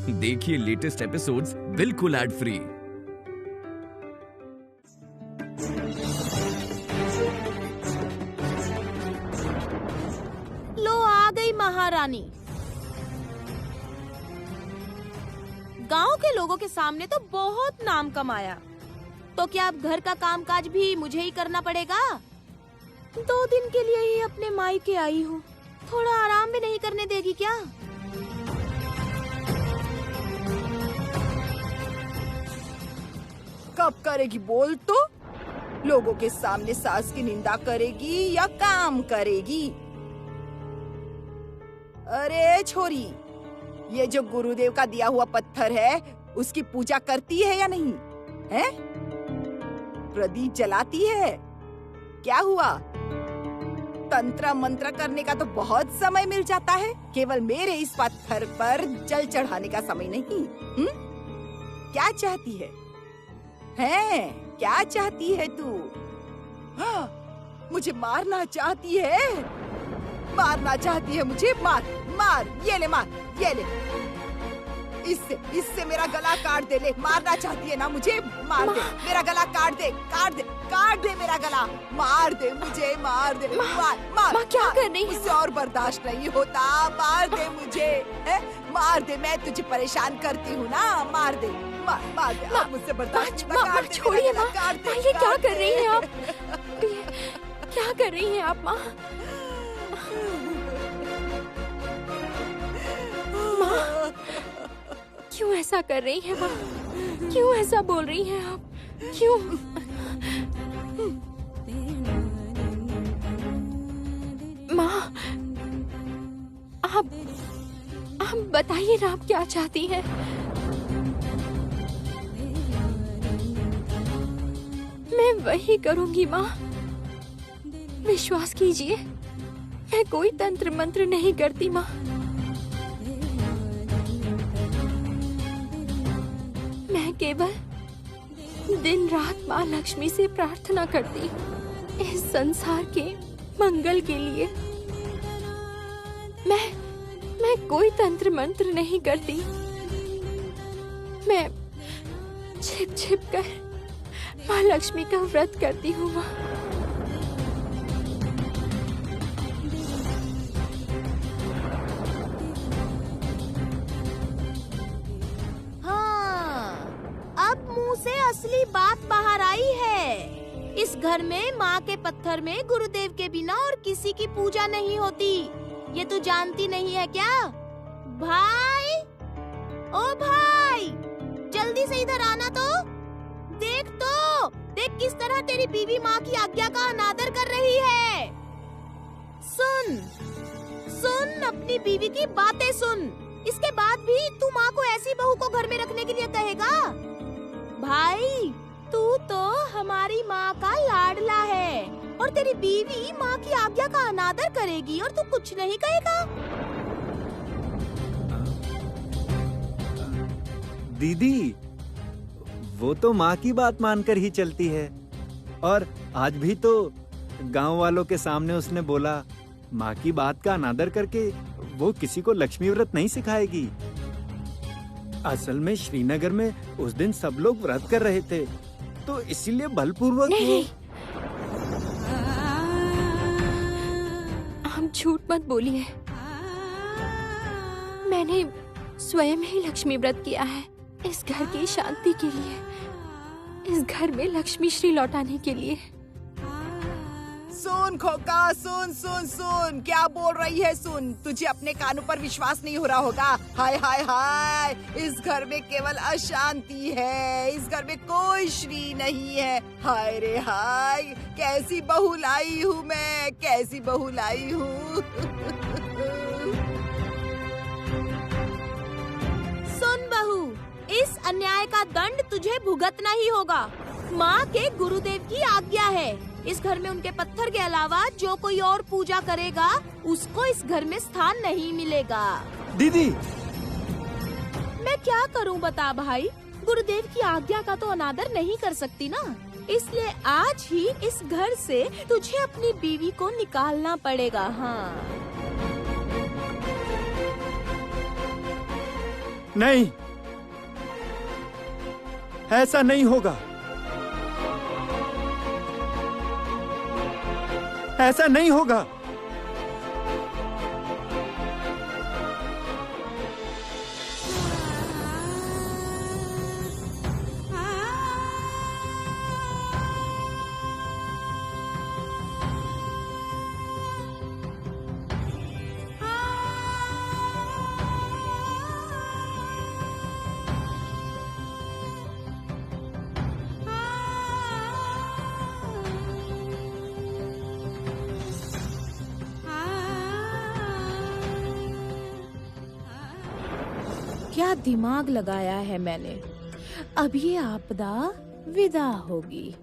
देखिए latest episodes बिल्कुल ad free. लो आ गई महारानी। गांव के लोगों के सामने तो बहुत नाम कमाया, तो क्या अब घर का कामकाज भी मुझे ही करना पड़ेगा? 2 दिन के लिए ही अपने मायके आई हूँ, थोड़ा आराम भी नहीं करने देगी क्या? कब करेगी बोल तो? लोगों के सामने सास की निंदा करेगी या काम करेगी? अरे छोरी, ये जो गुरुदेव का दिया हुआ पत्थर है, उसकी पूजा करती है या नहीं? हैं? प्रदीप जलाती है? क्या हुआ? तंत्र मंत्र करने का तो बहुत समय मिल जाता है, केवल मेरे इस पत्थर पर जल चढ़ाने का समय नहीं। क्या चाहती है? हैं? क्या चाहती है तू? हाँ, मुझे मारना चाहती है? मारना चाहती है मुझे? मार मार, ये ले मार, ये ले। इससे मेरा गला काट दे। ले, मारना चाहती है ना मुझे? मार दे, मेरा गला काट दे, काट दे, काट दे मेरा गला। मार दे मुझे, मार दे, मार मार। माँ क्या कर रही है? मुझसे और बर्दाश्त नहीं होता, मार दे मुझे, है? मार दे, मैं तुझे परेशान करती हूँ ना, मार दे, मार दे। अब मुझसे बर्दाश्त नहीं होता, छोड़िए माँ, ये क्या कर रही हैं आप? क्या कर रही हैं आप माँ? माँ, क्यों ऐसा कर रही हैं माँ? क्यों ऐसा बोल रही हैं आप? क्यों? माँ, आप बताइए ना, आप क्या चाहती हैं? मैं वही करूंगी माँ, विश्वास कीजिए, मैं कोई तंत्र मंत्र नहीं करती माँ। मैं केवल दिन रात माँ लक्ष्मी से प्रार्थना करती हूँ इस संसार के मंगल के लिए। मैं कोई तंत्र मंत्र नहीं करती। मैं छिप छिप कर माँ लक्ष्मी का व्रत करती हूँ माँ। हाँ, अब मुंह से असली बात बाहर आई है। इस घर में माँ के पत्थर में गुरुदेव के बिना और किसी की पूजा नहीं होती। ये तू जानती नहीं है क्या? भाई, ओ भाई, जल्दी से इधर आना तो। देख किस तरह तेरी बीवी माँ की आज्ञा का अनादर कर रही है। सुन अपनी बीवी की बातें सुन। इसके बाद भी तू माँ को ऐसी बहू को घर में रखने के लिए कहेगा? भाई, तू तो हमारी माँ का लाडला है और तेरी बीवी माँ की आज्ञा का अनादर करेगी और तू कुछ नहीं कहेगा? दीदी, वो तो माँ की बात मानकर ही चलती है, और आज भी तो गांव वालों के सामने उसने बोला माँ की बात का अनादर करके वो किसी को लक्ष्मी व्रत नहीं सिखाएगी। असल में श्रीनगर में उस दिन सब लोग व्रत कर रहे थे, तो इसीलिए बलपूर्वक नहीं। हम झूठ मत बोलिए। मैंने स्वयं ही लक्ष्मी व्रत किया है इस घर की शांति के लिए, इस घर में लक्ष्मी श्री लौटाने के लिए। सुन खोका, सुन क्या बोल रही है? सुन, तुझे अपने कानों पर विश्वास नहीं हो रहा होगा। हाय हाय हाय, इस घर में केवल अशांति है, इस घर में कोई श्री नहीं है। हाय रे हाय, कैसी बहू लाई हूँ मैं, कैसी बहू लाई हूँ। सुन बहू, इस अन्याय का दंड तुझे भुगतना ही होगा। माँ के गुरुदेव की आज्ञा है। इस घर में उनके पत्थर के अलावा जो कोई और पूजा करेगा उसको इस घर में स्थान नहीं मिलेगा। दीदी, मैं क्या करूं बता भाई? गुरुदेव की आज्ञा का तो अनादर नहीं कर सकती ना, इसलिए आज ही इस घर से तुझे अपनी बीवी को निकालना पड़ेगा। हाँ, नहीं, ऐसा नहीं होगा। ऐसा नहीं होगा। क्या दिमाग लगाया है मैंने। अब ये आपदा विदा होगी।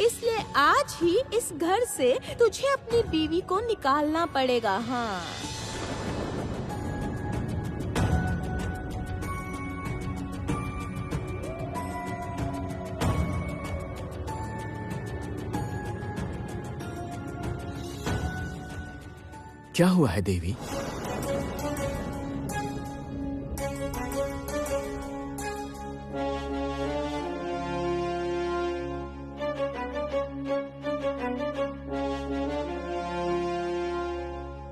इसलिए आज ही इस घर से तुझे अपनी बीवी को निकालना पड़ेगा। हाँ, क्या हुआ है देवी?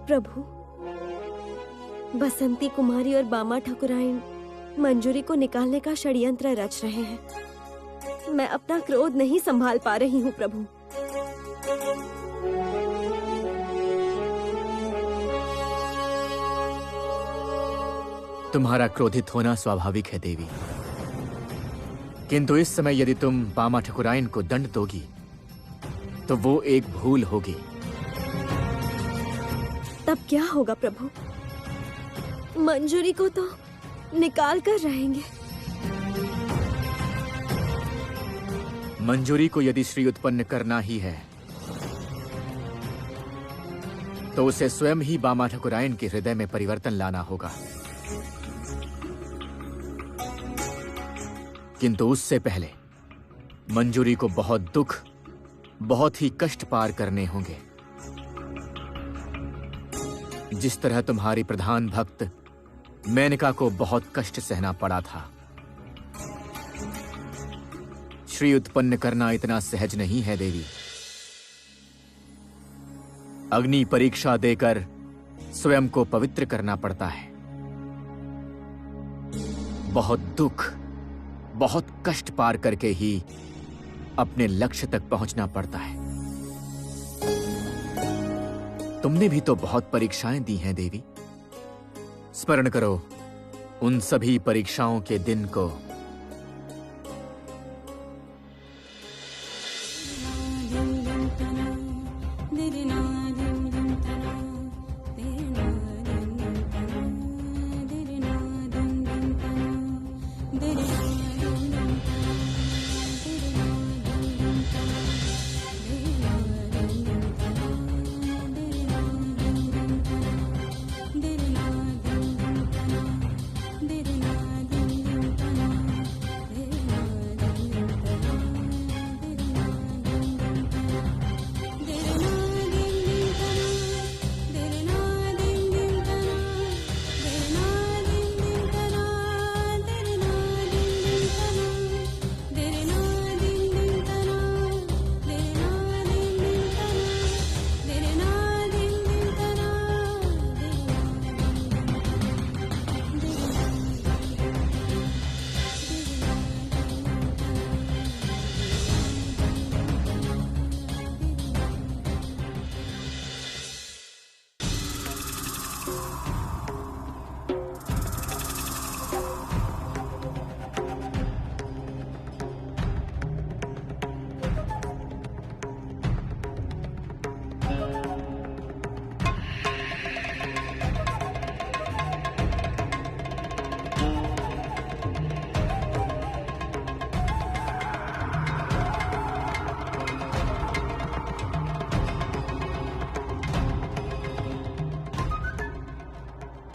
प्रभु, बसंती कुमारी और बामा ठाकुराइन मंजूरी को निकालने का षड्यंत्र रच रहे हैं। मैं अपना क्रोध नहीं संभाल पा रही हूँ प्रभु। तुम्हारा क्रोधित होना स्वाभाविक है देवी, किंतु इस समय यदि तुम बामा ठाकुराइन को दंड दोगी तो वो एक भूल होगी। तब क्या होगा प्रभु? मंजूरी को तो निकाल कर रहेंगे। मंजूरी को यदि श्री उत्पन्न करना ही है तो उसे स्वयं ही बामा ठाकुराइन के हृदय में परिवर्तन लाना होगा। किंतु उससे पहले मंजूरी को बहुत दुख, बहुत ही कष्ट पार करने होंगे। जिस तरह तुम्हारी प्रधान भक्त मेनका को बहुत कष्ट सहना पड़ा था, श्री उत्पन्न करना इतना सहज नहीं है देवी। अग्नि परीक्षा देकर स्वयं को पवित्र करना पड़ता है। बहुत दुख, बहुत कष्ट पार करके ही अपने लक्ष्य तक पहुंचना पड़ता है। तुमने भी तो बहुत परीक्षाएं दी हैं देवी। स्मरण करो उन सभी परीक्षाओं के दिन को।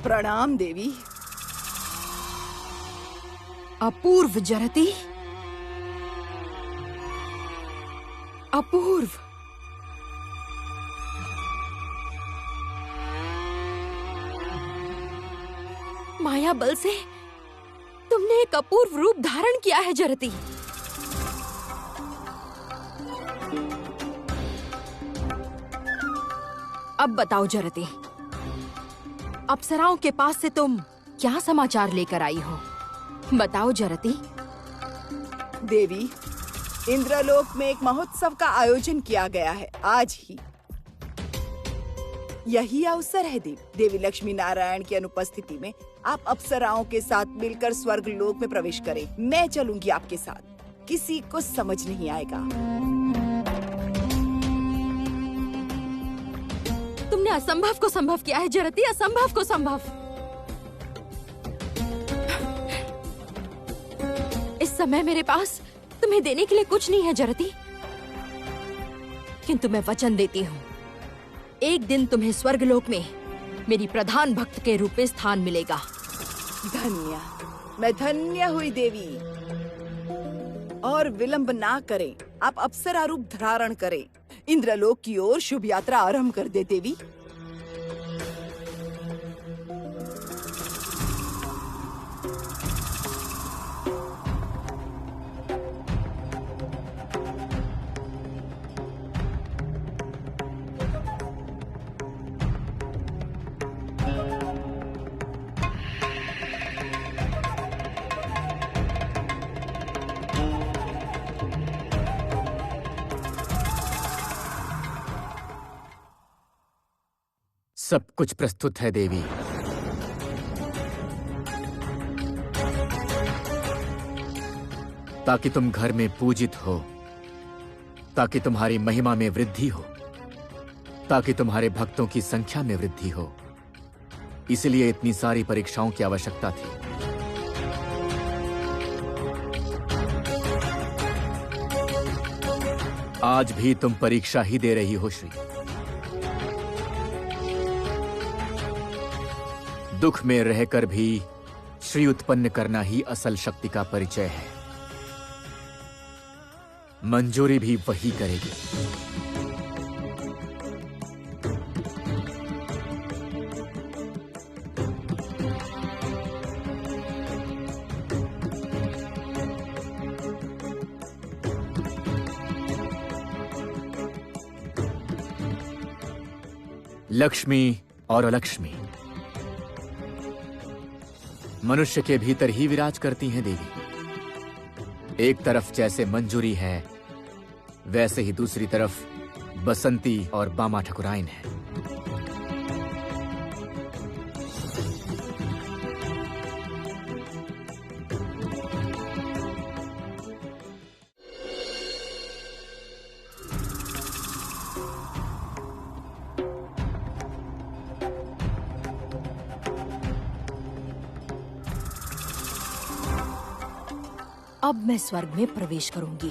प्रणाम देवी। अपूर्व जरती, अपूर्व। माया बल से तुमने एक अपूर्व रूप धारण किया है जरती। अब बताओ जरती, अप्सराओं के पास से तुम क्या समाचार लेकर आई हो? बताओ जरती। देवी, इंद्रलोक में एक महोत्सव का आयोजन किया गया है आज ही। यही अवसर है देवी लक्ष्मी नारायण की अनुपस्थिति में आप अप्सराओं के साथ मिलकर स्वर्ग लोक में प्रवेश करें। मैं चलूंगी आपके साथ, किसी को समझ नहीं आएगा। तुमने असंभव को संभव किया है जरती, असंभव को संभव। इस समय मेरे पास तुम्हें देने के लिए कुछ नहीं है जरती, किंतु मैं वचन देती हूँ, एक दिन तुम्हें स्वर्गलोक में मेरी प्रधान भक्त के रूप में स्थान मिलेगा। धन्य, मैं धन्य हुई देवी। और विलंब ना करें, आप अप्सरा रूप धारण करें। इंद्रलोक की ओर शुभ यात्रा आरंभ कर दे देवी। सब कुछ प्रस्तुत है देवी। ताकि तुम घर में पूजित हो, ताकि तुम्हारी महिमा में वृद्धि हो, ताकि तुम्हारे भक्तों की संख्या में वृद्धि हो। इसलिए इतनी सारी परीक्षाओं की आवश्यकता थी। आज भी तुम परीक्षा ही दे रही हो श्री। दुख में रहकर भी श्री उत्पन्न करना ही असल शक्ति का परिचय है। मंजूरी भी वही करेगी। लक्ष्मी और अलक्ष्मी मनुष्य के भीतर ही विराज करती हैं देवी। एक तरफ जैसे मंजूरी है, वैसे ही दूसरी तरफ बसंती और बामा ठकुराइन है। अब मैं स्वर्ग में प्रवेश करूंगी।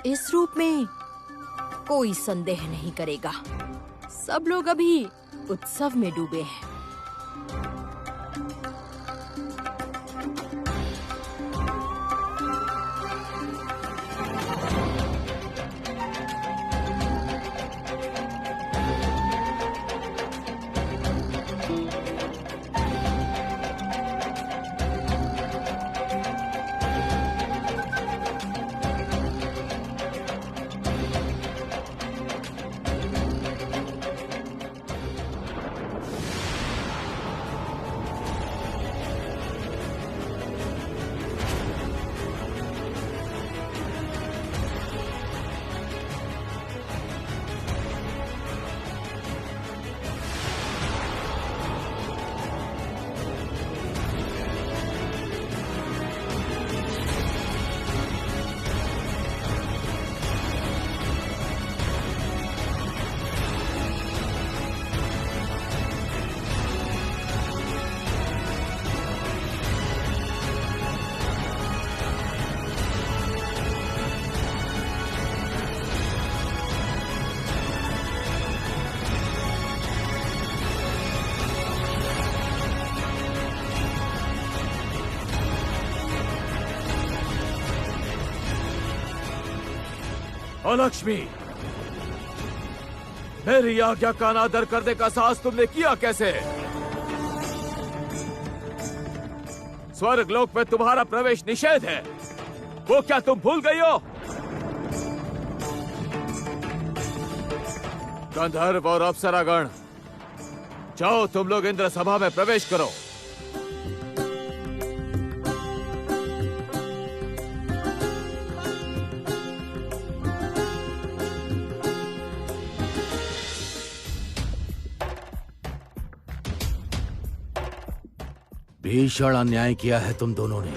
इस रूप में कोई संदेह नहीं करेगा। सब लोग अभी उत्सव में डूबे हैं। लक्ष्मी, मेरी आज्ञा का अनादर करने का साहस तुमने किया कैसे? स्वर्ग लोक में तुम्हारा प्रवेश निषेध है, वो क्या तुम भूल गई हो? गंधर्व और अप्सरागण, जाओ तुम लोग इंद्र सभा में प्रवेश करो। भीषण अन्याय किया है तुम दोनों ने।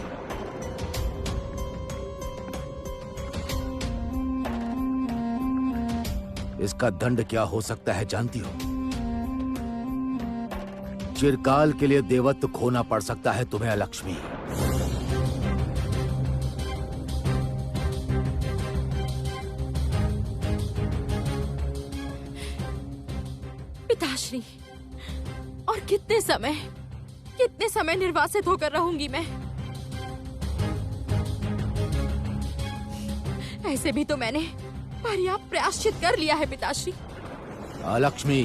इसका दंड क्या हो सकता है जानती हो? चिरकाल के लिए देवत्व खोना पड़ सकता है तुम्हें अलक्ष्मी। पिताश्री, और कितने समय निर्वासित होकर रहूंगी मैं? ऐसे भी तो मैंने पर्याप्त प्रायश्चित कर लिया है पिताश्री। अलक्ष्मी,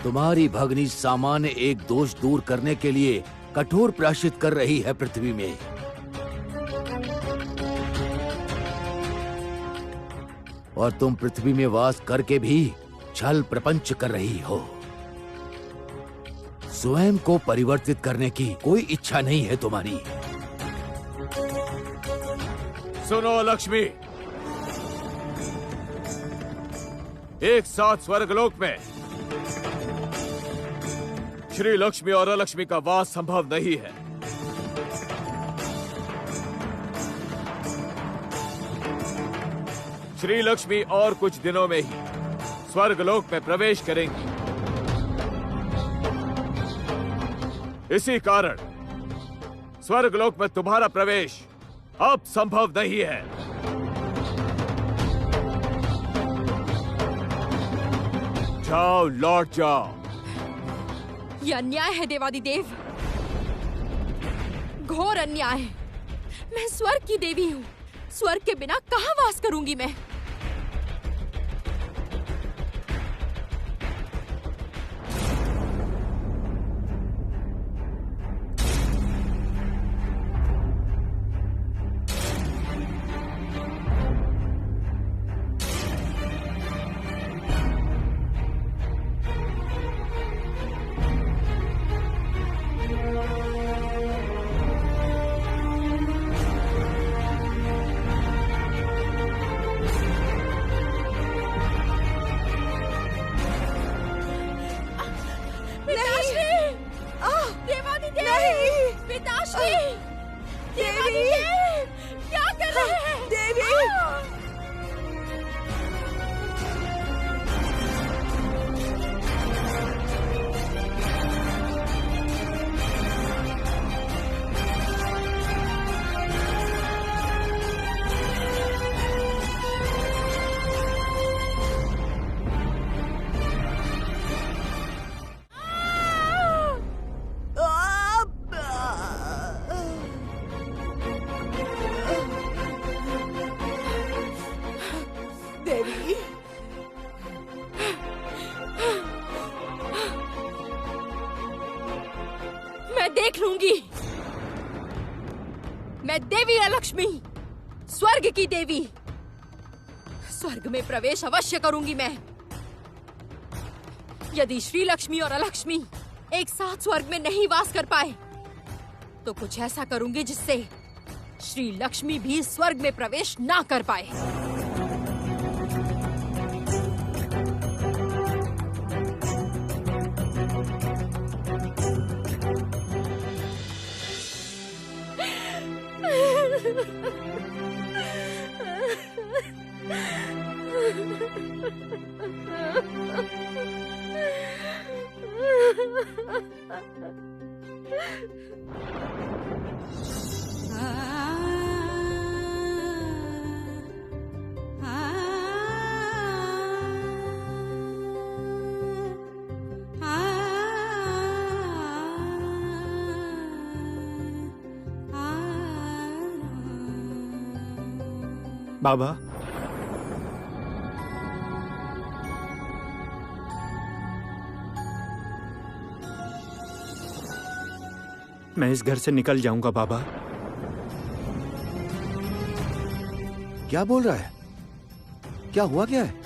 तुम्हारी भगनी सामान्य एक दोष दूर करने के लिए कठोर प्रायश्चित कर रही है पृथ्वी में। और तुम पृथ्वी में वास करके भी छल प्रपंच कर रही हो। स्वयं को परिवर्तित करने की कोई इच्छा नहीं है तुम्हारी। सुनो लक्ष्मी, एक साथ स्वर्गलोक में श्री लक्ष्मी और अलक्ष्मी का वास संभव नहीं है। श्री लक्ष्मी और कुछ दिनों में ही स्वर्गलोक में प्रवेश करेंगी। इसी कारण स्वर्गलोक में तुम्हारा प्रवेश अब संभव नहीं है। जाओ, लौट जाओ। यह अन्याय है देवादिदेव, घोर अन्याय। मैं स्वर्ग की देवी हूँ, स्वर्ग के बिना कहाँ वास करूंगी मैं? मैं देवी अलक्ष्मी, स्वर्ग की देवी, स्वर्ग में प्रवेश अवश्य करूंगी मैं। यदि श्री लक्ष्मी और अलक्ष्मी एक साथ स्वर्ग में नहीं वास कर पाए तो कुछ ऐसा करूंगी जिससे श्री लक्ष्मी भी स्वर्ग में प्रवेश ना कर पाए। बाबा, मैं इस घर से निकल जाऊंगा बाबा। क्या बोल रहा है? क्या हुआ क्या है?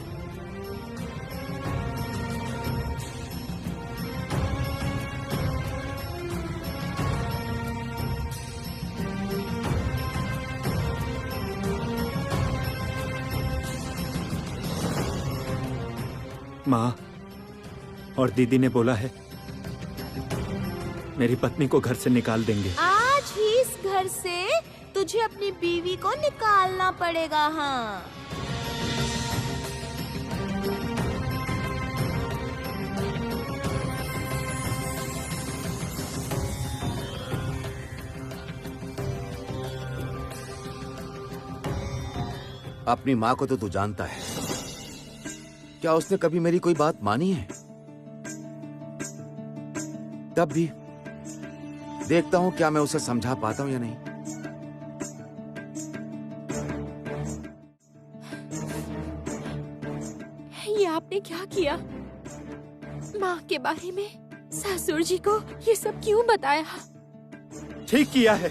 माँ और दीदी ने बोला है मेरी पत्नी को घर से निकाल देंगे। आज ही इस घर से तुझे अपनी बीवी को निकालना पड़ेगा। हाँ, अपनी माँ को तो तू जानता है। क्या उसने कभी मेरी कोई बात मानी है? तब भी देखता हूं क्या मैं उसे समझा पाता हूं या नहीं। ये आपने क्या किया? माँ के बारे में ससुर जी को ये सब क्यों बताया? ठीक किया है।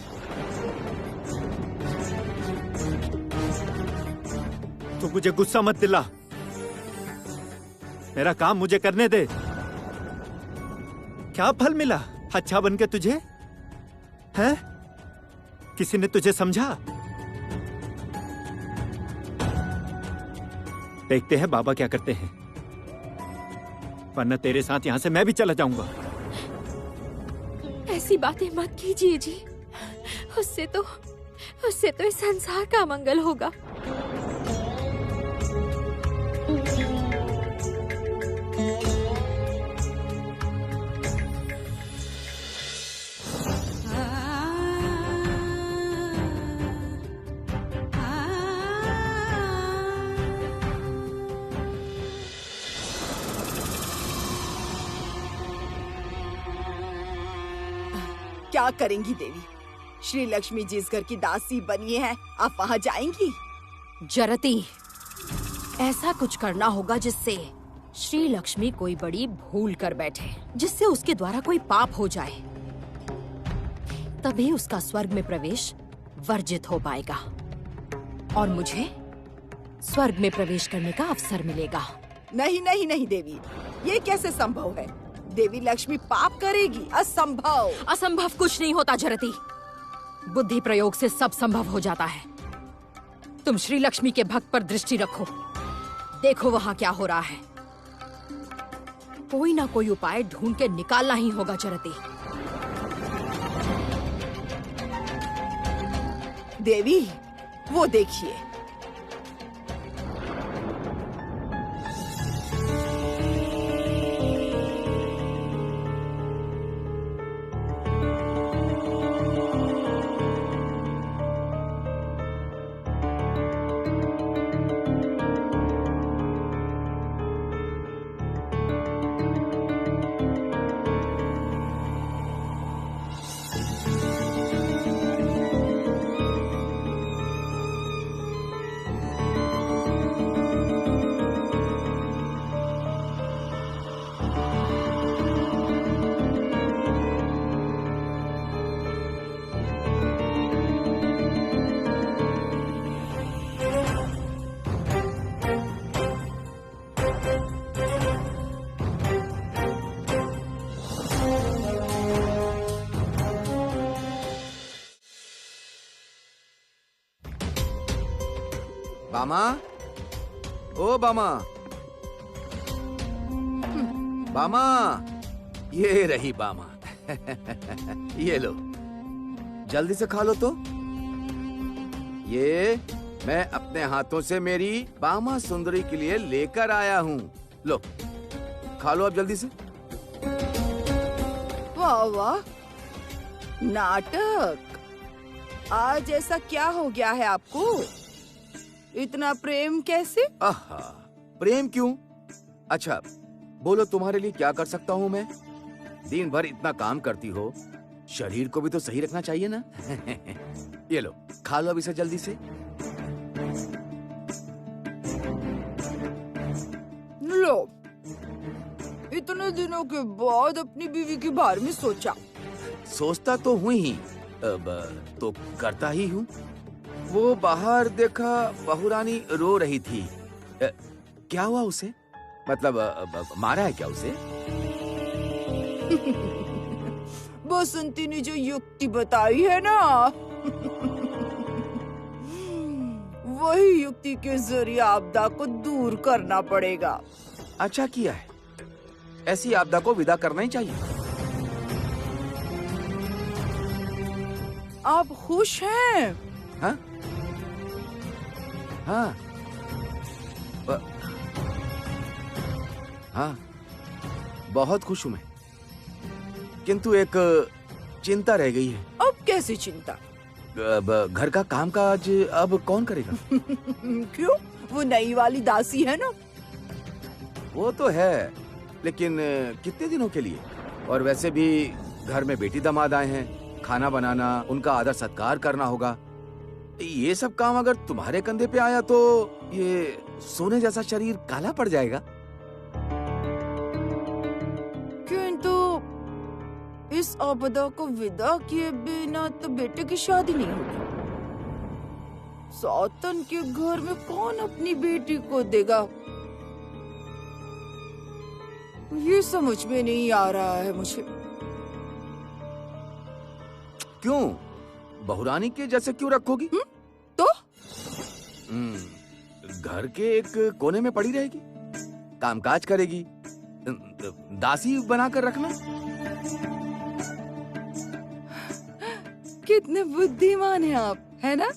तू मुझे गुस्सा मत दिला। मेरा काम मुझे करने दे। क्या फल मिला अच्छा बन के तुझे? हैं? किसी ने तुझे समझा? देखते हैं बाबा क्या करते हैं, वरना तेरे साथ यहां से मैं भी चला जाऊंगा। ऐसी बातें मत कीजिए जी। उससे तो इस संसार का मंगल होगा। क्या करेंगी देवी? श्री लक्ष्मी जिस घर की दासी बनी है, आप वहाँ जाएंगी? जरती, ऐसा कुछ करना होगा जिससे श्री लक्ष्मी कोई बड़ी भूल कर बैठे, जिससे उसके द्वारा कोई पाप हो जाए। तभी उसका स्वर्ग में प्रवेश वर्जित हो पाएगा और मुझे स्वर्ग में प्रवेश करने का अवसर मिलेगा। नहीं नहीं नहीं देवी, ये कैसे संभव है? देवी लक्ष्मी पाप करेगी? असंभव। असंभव कुछ नहीं होता जरती। बुद्धि प्रयोग से सब संभव हो जाता है। तुम श्री लक्ष्मी के भक्त पर दृष्टि रखो, देखो वहाँ क्या हो रहा है। कोई ना कोई उपाय ढूंढ के निकालना ही होगा जरती। देवी, वो देखिए। बामा, ओ बामा, बामा, ये रही बामा। ये लो, जल्दी से खा लो तो। ये मैं अपने हाथों से मेरी बामा सुंदरी के लिए लेकर आया हूँ। लो, खा लो अब जल्दी से। वाह वाह, नाटक। आज ऐसा क्या हो गया है आपको? इतना प्रेम कैसे? आहा, प्रेम क्यों? अच्छा, बोलो तुम्हारे लिए क्या कर सकता हूँ मैं? दिन भर इतना काम करती हो, शरीर को भी तो सही रखना चाहिए ना। ये लो, खा लो अब इसे जल्दी से। इतने दिनों के बाद अपनी बीवी के बारे में सोचा। सोचता तो हुई ही, अब तो करता ही हूँ। वो बाहर देखा, बहुरानी रो रही थी। क्या हुआ उसे? मतलब मारा है क्या उसे? बसंती ने जो युक्ति बताई है ना, वही युक्ति के जरिए आपदा को दूर करना पड़ेगा। अच्छा किया है, ऐसी आपदा को विदा करना ही चाहिए। आप खुश हैं? हाँ हाँ हाँ, बहुत खुश हूं मैं, किंतु एक चिंता रह गई है। अब कैसी चिंता? अब घर का कामकाज अब कौन करेगा? क्यों? वो नई वाली दासी है ना। वो तो है, लेकिन कितने दिनों के लिए? और वैसे भी घर में बेटी दामाद आए हैं, खाना बनाना, उनका आदर सत्कार करना होगा। ये सब काम अगर तुम्हारे कंधे पे आया तो ये सोने जैसा शरीर काला पड़ जाएगा। किंतु इस आपदा को विदा किए बिना तो बेटे की शादी नहीं होगी। सौतन के घर में कौन अपनी बेटी को देगा, ये समझ में नहीं आ रहा है मुझे। क्यों? बहुरानी के जैसे क्यों रखोगी? तो घर के एक कोने में पड़ी रहेगी, कामकाज करेगी, दासी बनाकर रखना। कितने बुद्धिमान हैं आप, है ना?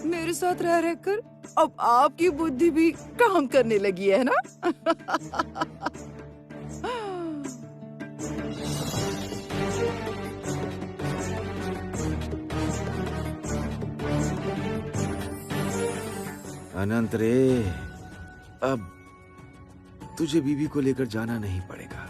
मेरे साथ रह रहकर अब आपकी बुद्धि भी काम करने लगी है ना? अनंत रे, अब तुझे बीवी को लेकर जाना नहीं पड़ेगा।